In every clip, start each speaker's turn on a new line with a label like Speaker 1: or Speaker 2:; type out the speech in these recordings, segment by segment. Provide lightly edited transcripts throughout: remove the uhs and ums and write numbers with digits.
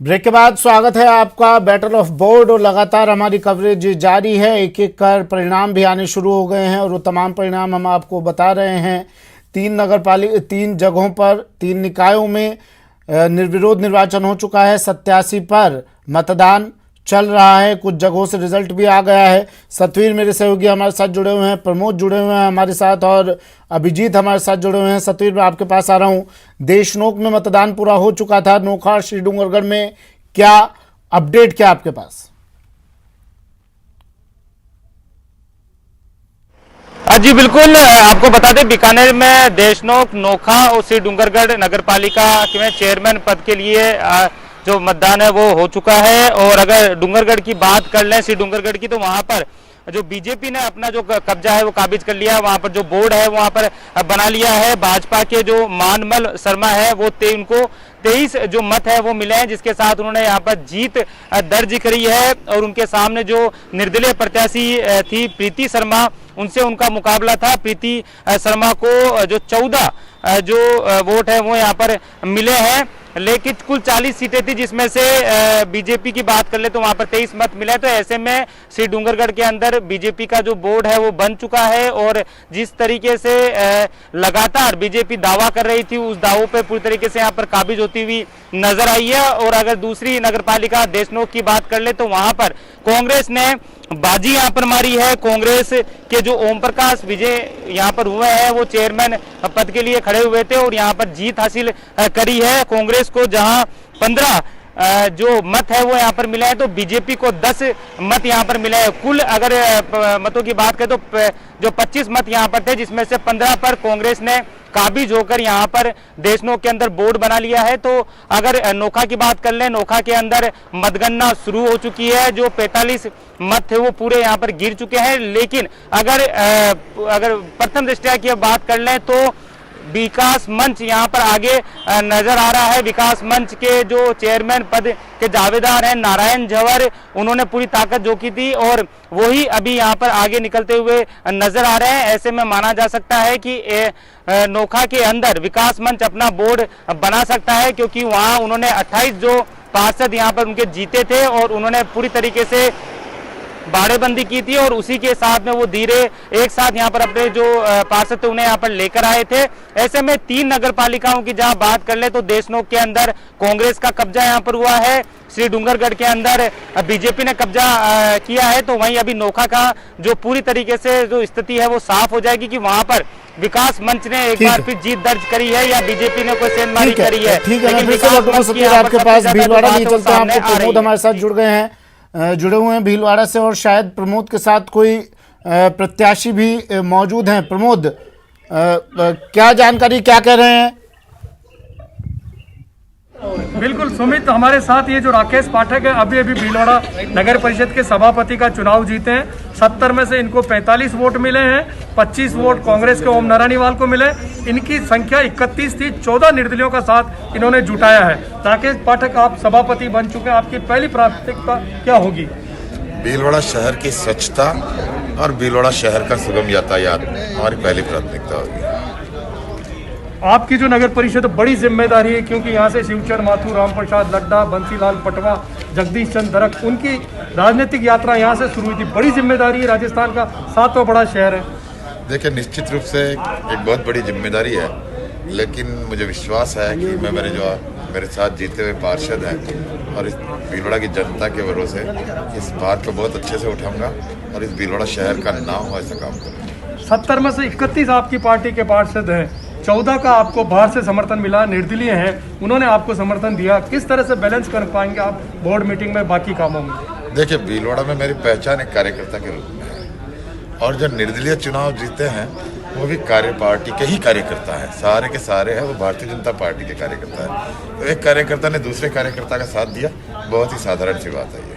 Speaker 1: Break के बाद स्वागत है आपका बैटल ऑफ बोर्ड। और लगातार हमारी कवरेज जारी है, एक एक कर परिणाम भी आने शुरू हो गए हैं और वो तमाम परिणाम हम आपको बता रहे हैं। 3 जगहों पर 3 निकायों में निर्विरोध निर्वाचन हो चुका है। 87 पर मतदान चल रहा है, कुछ जगहों से रिजल्ट भी आ गया है। सतवीर मेरे सहयोगी हमारे साथ जुड़े हुए हैं, प्रमोद जुड़े हुए हैं हमारे साथ और अभिजीत हमारे साथ जुड़े हुए हैं। सतवीर, मैं आपके पास आ रहा हूं। देशनोक में मतदान पूरा हो चुका था, नोखा श्री डूंगरगढ़ में क्या अपडेट क्या आपके पास?
Speaker 2: जी बिल्कुल, आपको बता दें बीकानेर में देशनोक, नोखा और श्री डूंगरगढ़ नगर पालिका में चेयरमैन पद के लिए जो मतदान है वो हो चुका है। और अगर डूंगरगढ़ की बात कर लें, श्री डूंगरगढ़ की, तो वहां पर जो बीजेपी ने अपना जो कब्जा है वो काबिज कर लिया है। वहां पर जो बोर्ड है वहां पर बना लिया है। भाजपा के जो मानमल शर्मा है वो उनको 23 जो मत है वो मिले हैं, जिसके साथ उन्होंने यहाँ पर जीत दर्ज करी है। और उनके सामने जो निर्दलीय प्रत्याशी थी प्रीति शर्मा, उनसे उनका मुकाबला था। प्रीति शर्मा को जो 14 जो वोट है वो यहाँ पर मिले हैं, लेकिन कुल 40 सीटें थी, जिसमें से बीजेपी की बात कर ले तो वहां पर 23 मत मिले। तो ऐसे में श्री डूंगरगढ़ के अंदर बीजेपी का जो बोर्ड है वो बन चुका है। और जिस तरीके से लगातार बीजेपी दावा कर रही थी, उस दावों पे पूरी तरीके से यहाँ पर काबिज होती हुई नजर आई है। और अगर दूसरी नगरपालिका देशनोक की बात कर ले तो वहां पर कांग्रेस ने बाजी यहाँ पर मारी है। कांग्रेस के जो ओम प्रकाश विजय यहाँ पर हुए हैं वो चेयरमैन पद के लिए खड़े हुए थे और यहाँ पर जीत हासिल करी है। कांग्रेस को जहाँ 15 जो मत है वो यहाँ पर मिले हैं, तो बीजेपी को 10 मत यहाँ पर मिले हैं। कुल अगर मतों की बात करें तो जो 25 मत यहाँ पर थे, जिसमें से 15 पर कांग्रेस ने काबिज होकर यहाँ पर देशनोक के अंदर बोर्ड बना लिया है। तो अगर नोखा की बात कर लें, नोखा के अंदर मतगणना शुरू हो चुकी है। जो 45 मत थे वो पूरे यहाँ पर गिर चुके हैं। लेकिन अगर प्रथम दृष्टया की बात कर लें तो विकास मंच यहाँ पर आगे नजर आ रहा है। विकास मंच के जो चेयरमैन पद के दावेदार हैं नारायण झंवर, उन्होंने पूरी ताकत झोंकी थी और वही अभी यहाँ पर आगे निकलते हुए नजर आ रहे हैं। ऐसे में माना जा सकता है कि नोखा के अंदर विकास मंच अपना बोर्ड बना सकता है, क्योंकि वहाँ उन्होंने 28 जो पार्षद यहाँ पर उनके जीते थे और उन्होंने पूरी तरीके से बाड़ेबंदी की थी और उसी के साथ में वो धीरे एक साथ यहाँ पर अपने जो पार्षद थे उन्हें यहाँ पर लेकर आए थे। ऐसे में 3 नगर पालिकाओं की जहाँ बात कर ले तो देशनोक के अंदर कांग्रेस का कब्जा यहाँ पर हुआ है। श्री डूंगरगढ़ के अंदर बीजेपी ने कब्जा किया है। तो वहीं अभी नोखा का जो पूरी तरीके से जो स्थिति है वो साफ हो जाएगी कि वहां पर विकास मंच ने एक बार फिर जीत दर्ज करी है या बीजेपी ने कोई सेंधमारी करी है।
Speaker 1: ठीक है, आपके पास भीलवाड़ा नहीं चलते हैं। आपको प्रमोद हमारे साथ जुड़े हुए हैं भीलवाड़ा से और शायद प्रमोद के साथ कोई प्रत्याशी भी मौजूद हैं। प्रमोद, क्या जानकारी, क्या कह रहे हैं?
Speaker 3: बिल्कुल सुमित, हमारे साथ ये जो राकेश पाठक है अभी भीलवाड़ा नगर परिषद के सभापति का चुनाव जीते हैं। 70 में से इनको 45 वोट मिले हैं। 25 वोट कांग्रेस के ओम नारायणीवाल को मिले। इनकी संख्या 31 थी, 14 निर्दलियों का साथ इन्होंने जुटाया है। राकेश पाठक, आप सभापति बन चुके हैं, आपकी पहली प्राथमिकता क्या होगी?
Speaker 4: भीलवाड़ा शहर की स्वच्छता और भीलवाड़ा शहर का सुगम यातायात हमारी पहली प्राथमिकता होगी।
Speaker 3: आपकी जो नगर परिषद बड़ी जिम्मेदारी है, क्योंकि यहाँ से शिवचर माथुर, राम प्रसाद लड्डा, बंसीलाल पटवा, जगदीश चंद्र दरक, उनकी राजनीतिक यात्रा यहाँ से शुरू हुई थी। बड़ी जिम्मेदारी है, राजस्थान का 7वां बड़ा शहर है।
Speaker 4: देखिए, निश्चित रूप से एक बहुत बड़ी जिम्मेदारी है, लेकिन मुझे विश्वास है कि मैं मेरे साथ जीते हुए पार्षद हैं और इस भीलवाड़ा की जनता के भरोसे इस बात को बहुत अच्छे से उठाऊंगा और इस भीलवाड़ा शहर का नाम हो ऐसा काम करूँगा।
Speaker 3: 70 में से 31 आपकी पार्टी के पार्षद हैं, 14 का आपको बाहर से समर्थन मिला, निर्दलीय हैं, उन्होंने आपको समर्थन दिया। किस तरह से बैलेंस कर पाएंगे आप बोर्ड मीटिंग में बाकी कामों में?
Speaker 4: देखिए, भीलवाड़ा में मेरी पहचान एक कार्यकर्ता के रूप में है और जो निर्दलीय चुनाव जीते हैं वो भी पार्टी के ही कार्यकर्ता है। सारे के सारे हैं वो भारतीय जनता पार्टी के कार्यकर्ता है। तो एक कार्यकर्ता ने दूसरे कार्यकर्ता का साथ दिया, बहुत ही साधारण सी बात है ये।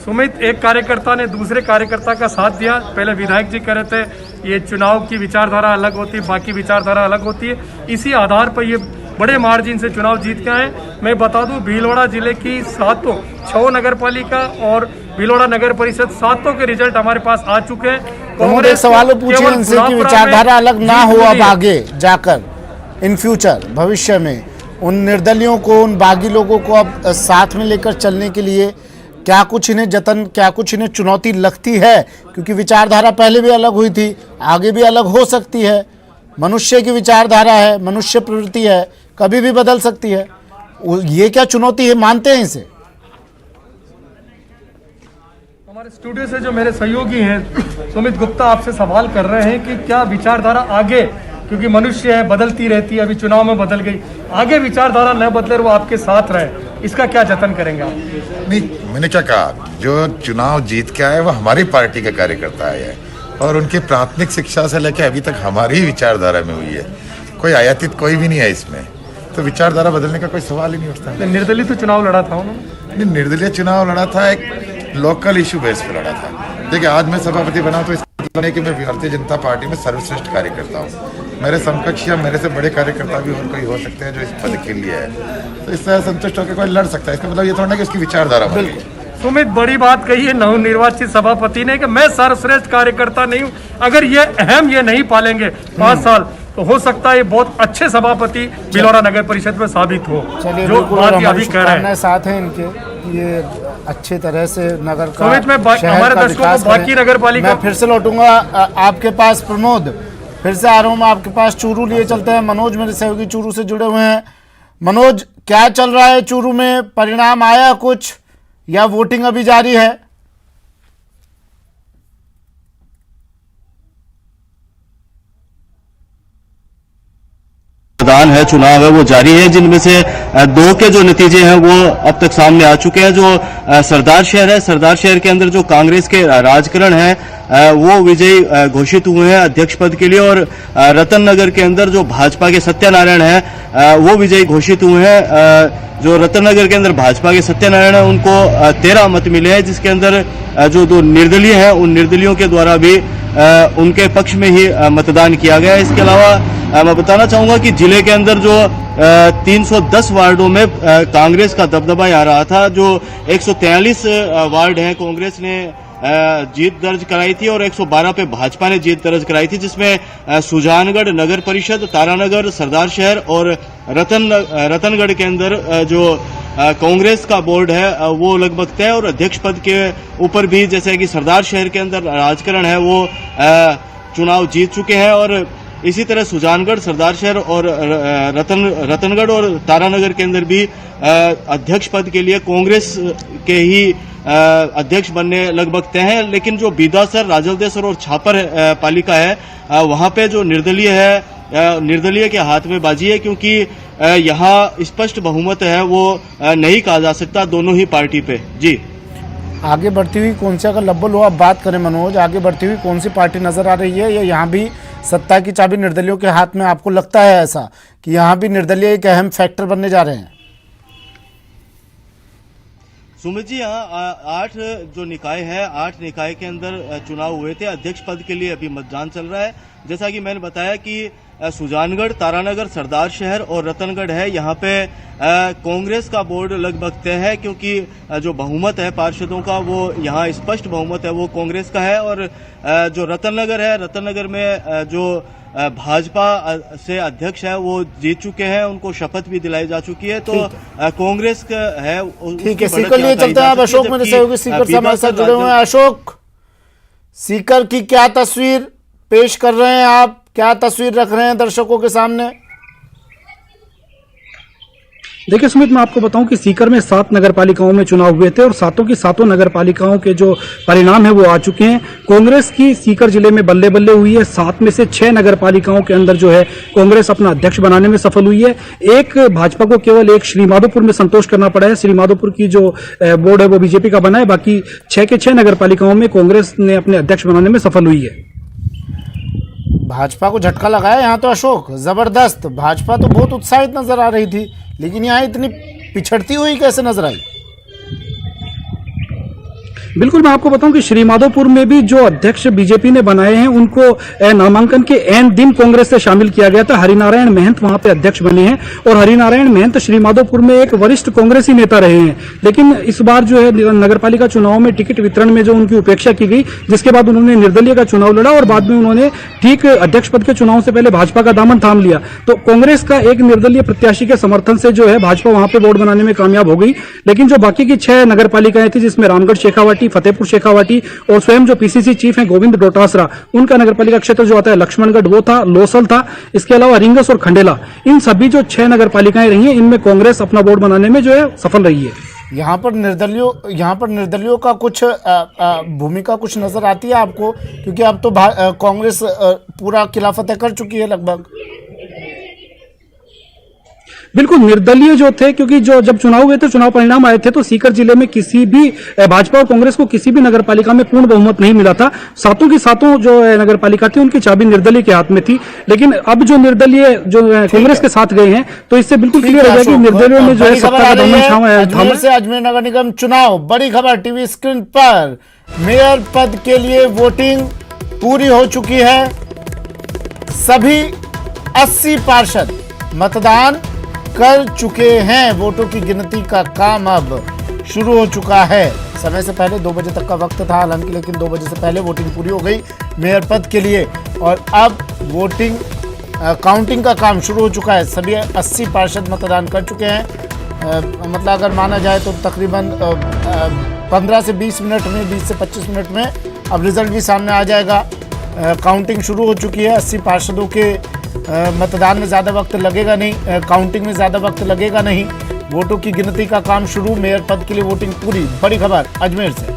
Speaker 3: सुमित, एक कार्यकर्ता ने दूसरे कार्यकर्ता का साथ दिया। पहले विधायक जी कह रहे थे ये चुनाव की विचारधारा अलग होती है, बाकी विचारधारा अलग होती है। इसी आधार पर ये बड़े मार्जिन से चुनाव जीत के आए। मैं बता दूं, भीलवाड़ा जिले की 6 नगर पालिका और भीलवाड़ा नगर परिषद 7 के रिजल्ट हमारे पास आ चुके हैं।
Speaker 1: कांग्रेस सवाल पूछिए इनसे कि विचारधारा अलग ना हो अब आगे जाकर इन फ्यूचर भविष्य में उन निर्दलियों को, उन बागी लोगों को अब साथ में लेकर चलने के लिए क्या कुछ इन्हें चुनौती लगती है? क्योंकि विचारधारा पहले भी अलग हुई थी, आगे भी अलग हो सकती है। मनुष्य की विचारधारा है, मनुष्य प्रवृत्ति है, कभी भी बदल सकती है। ये क्या चुनौती है, मानते हैं इसे?
Speaker 3: हमारे स्टूडियो से जो मेरे सहयोगी हैं सुमित गुप्ता आपसे सवाल कर रहे हैं कि क्या विचारधारा आगे, क्योंकि मनुष्य है, बदलती रहती है, अभी चुनाव में बदल गई, आगे विचारधारा न बदले वो आपके साथ रहे, इसका क्या जतन करेंगे आप?
Speaker 4: नहीं, मैंने क्या कहा, जो चुनाव जीत के आए वो हमारी पार्टी के कार्यकर्ता आए हैं और उनकी प्राथमिक शिक्षा से लेकर अभी तक हमारी ही विचारधारा में हुई है। कोई आयातित कोई भी नहीं है इसमें, तो विचारधारा बदलने का कोई सवाल ही नहीं उठता है।
Speaker 3: निर्दलीय तो चुनाव लड़ा था उन्होंने?
Speaker 4: निर्दलीय चुनाव लड़ा था, एक लोकल इशू बेस पे लड़ा था। देखिए, आज मैं सभापति बना तो इसलिए कि मैं भारतीय जनता पार्टी में सर्वश्रेष्ठ कार्यकर्ता हूँ। मेरे समकक्ष या मेरे से बड़े कार्यकर्ता भी और कोई हो सकते हैं जो इस पद के लिए है, तो इससे संतुष्ट होकर कोई लड़ सकता है। इसका मतलब ये थोड़ा ना कि उसकी विचारधारा बदल गई।
Speaker 3: सुमित, बड़ी बात कही है नवनिर्वाचित सभापति ने कि मैं सर्वश्रेष्ठ कार्यकर्ता नहीं हूँ। अगर ये ये नहीं पालेंगे 5 साल, तो हो सकता है ये बहुत अच्छे सभापति भिलौरा नगर परिषद में साबित हो।
Speaker 1: चलिए,
Speaker 3: जो बात ये अभी कह रहे हैं,
Speaker 1: साथ हैं इनके, ये अच्छे तरह से नगर का,
Speaker 3: सुमित, मैं हमारे दर्शकों को बाकी नगर पालिका,
Speaker 1: मैं फिर से लौटूंगा आपके पास। प्रमोद, फिर से आ रहा हूँ मैं आपके पास। चूरू लिए चलते हैं। मनोज मेरे सहयोगी चूरू से जुड़े हुए हैं। मनोज, क्या चल रहा है चूरू में? परिणाम आया कुछ या वोटिंग अभी जारी है?
Speaker 5: मतदान है, चुनाव है, वो जारी है, जिनमें से 2 के जो नतीजे हैं वो अब तक सामने आ चुके हैं। जो सरदार शहर है, सरदार शहर के अंदर जो कांग्रेस के राजकरण है वो विजयी घोषित हुए हैं अध्यक्ष पद के लिए, और रतन नगर के अंदर जो भाजपा के सत्यनारायण है वो विजयी घोषित हुए हैं। जो रतन नगर के अंदर भाजपा के सत्यनारायण है उनको 13 मत मिले हैं, जिसके अंदर जो 2 निर्दलीय हैं उन निर्दलियों के द्वारा भी उनके पक्ष में ही मतदान किया गया। इसके अलावा मैं बताना चाहूंगा कि जिले के अंदर जो 310 वार्डों में कांग्रेस का दबदबा आ रहा था, जो 143 वार्ड हैं कांग्रेस ने जीत दर्ज कराई थी और 112 पे भाजपा ने जीत दर्ज कराई थी, जिसमें सुजानगढ़ नगर परिषद, तारानगर, सरदार शहर और रतनगढ़ के अंदर जो कांग्रेस का बोर्ड है वो लगभग तय, और अध्यक्ष पद के ऊपर भी जैसे कि सरदार शहर के अंदर राजकरण है वो चुनाव जीत चुके हैं, और इसी तरह सुजानगढ़, सरदार शहर और रतनगढ़ और तारानगर के अंदर भी अध्यक्ष पद के लिए कांग्रेस के ही अध्यक्ष बनने लगभग तय हैं। लेकिन जो बीदासर, राजलदेसर और छापर पालिका है वहां पे जो निर्दलीय है, निर्दलीय के हाथ में बाजी है, क्योंकि यहाँ स्पष्ट बहुमत है वो नहीं कहा जा सकता दोनों ही पार्टी पे। जी,
Speaker 1: आगे बढ़ती हुई कौन सी, अगर लब्बल हो आप बात करें मनोज, आगे बढ़ती हुई कौन सी पार्टी नजर आ रही है, या यहाँ भी सत्ता की चाबी निर्दलियों के हाथ में? आपको लगता है ऐसा कि यहाँ भी निर्दलीय एक अहम फैक्टर बनने जा रहे हैं?
Speaker 5: सुमित जी, यहाँ 8 जो निकाय है, 8 निकाय के अंदर चुनाव हुए थे। अध्यक्ष पद के लिए अभी मतदान चल रहा है। जैसा कि मैंने बताया कि सुजानगढ़, तारानगर, सरदार शहर और रतनगढ़ है, यहाँ पे कांग्रेस का बोर्ड लगभग तय है, क्योंकि जो बहुमत है पार्षदों का वो यहाँ स्पष्ट बहुमत है वो कांग्रेस का है। और जो रतननगर है, रतननगर में जो भाजपा से अध्यक्ष है वो जीत चुके हैं, उनको शपथ भी दिलाई जा चुकी है, तो कांग्रेस का है।
Speaker 1: ठीक है, सीकर लिए चलते हैं। आप अशोक मेरे सहयोगी सीकर से हमारे साथ जुड़े हुए हैं। अशोक, सीकर की क्या तस्वीर पेश कर रहे हैं आप, क्या तस्वीर रख रहे हैं दर्शकों के सामने?
Speaker 6: देखिए सुमित, मैं आपको बताऊं कि सीकर में 7 नगर पालिकाओं में चुनाव हुए थे और सातों की सातों नगर पालिकाओं के जो परिणाम है वो आ चुके हैं। कांग्रेस की सीकर जिले में बल्ले बल्ले हुई है। 7 में से 6 नगर पालिकाओं के अंदर जो है कांग्रेस अपना अध्यक्ष बनाने में सफल हुई है। एक भाजपा को केवल एक श्रीमाधोपुर में संतोष करना पड़ा है। श्रीमाधोपुर की जो बोर्ड है वो बीजेपी का बना है। बाकी 6 के 6 नगर पालिकाओं में कांग्रेस ने अपने अध्यक्ष बनाने में सफल हुई है।
Speaker 1: भाजपा को झटका लगाया यहाँ तो अशोक, जबरदस्त। भाजपा तो बहुत उत्साहित नजर आ रही थी, लेकिन यहाँ इतनी पिछड़ती हुई कैसे नजर आई?
Speaker 6: बिल्कुल, मैं आपको बताऊं कि श्रीमाधोपुर में भी जो अध्यक्ष बीजेपी ने बनाए हैं उनको नामांकन के एन दिन कांग्रेस से शामिल किया गया था। हरिनारायण महंत वहां पे अध्यक्ष बने हैं और हरिनारायण महंत श्रीमाधोपुर में एक वरिष्ठ कांग्रेसी नेता रहे हैं, लेकिन इस बार जो है नगरपालिका चुनाव में टिकट वितरण में जो उनकी उपेक्षा की गई, जिसके बाद उन्होंने निर्दलीय का चुनाव लड़ा और बाद में उन्होंने ठीक अध्यक्ष पद के चुनाव से पहले भाजपा का दामन थाम लिया। तो कांग्रेस का एक निर्दलीय प्रत्याशी के समर्थन से जो है भाजपा वहां पे वोट बनाने में कामयाब हो गई, लेकिन जो बाकी की 6 नगरपालिकाएं थी जिसमें रामगढ़ शेखावाटी, फतेहपुर शेखावाटी और स्वयं जो पीसीसी चीफ हैं गोविंद डोटासरा, उनका नगरपालिका क्षेत्र जो आता है लक्ष्मणगढ़ वो था, लोसल था, इसके अलावा रिंगस और खंडेला, इन सभी जो 6 नगरपालिकाएं रही हैं इनमें कांग्रेस अपना वोट बनाने में जो है सफल रही है।
Speaker 1: यहाँ पर निर्दलियों का कुछ भूमिका कुछ नजर आती है आपको, क्योंकि अब तो कांग्रेस पूरा किला फतेह कर चुकी है लगभग।
Speaker 6: बिल्कुल, निर्दलीय जो थे, क्योंकि जो जब चुनाव हुए थे, चुनाव परिणाम आए थे तो सीकर जिले में किसी भी भाजपा और कांग्रेस को किसी भी नगरपालिका में पूर्ण बहुमत नहीं मिला था। सातों की सातों जो नगरपालिका थी उनकी चाबी निर्दलीय के हाथ में थी, लेकिन अब जो निर्दलीय जो कांग्रेस के साथ गए हैं तो इससे बिल्कुल क्लियर हो गया कि निर्दलीय में जो है सत्ता का दमन
Speaker 1: अजमेर से अजमेर नगर निगम चुनाव, बड़ी खबर टीवी स्क्रीन पर। मेयर पद के लिए वोटिंग पूरी हो चुकी है, सभी 80 पार्षद मतदान कर चुके हैं। वोटों की गिनती का काम अब शुरू हो चुका है। समय से पहले 2 बजे तक का वक्त था हालांकि, लेकिन 2 बजे से पहले वोटिंग पूरी हो गई मेयर पद के लिए और अब वोटिंग काउंटिंग का काम शुरू हो चुका है। सभी 80 पार्षद मतदान कर चुके हैं। मतलब अगर माना जाए तो तकरीबन 15 से 20 मिनट में, 20 से 25 मिनट में अब रिजल्ट भी सामने आ जाएगा। काउंटिंग शुरू हो चुकी है। 80 पार्षदों के मतदान में ज़्यादा वक्त लगेगा नहीं, काउंटिंग में ज़्यादा वक्त लगेगा नहीं। वोटों की गिनती का काम शुरू, मेयर पद के लिए वोटिंग पूरी। बड़ी खबर अजमेर से।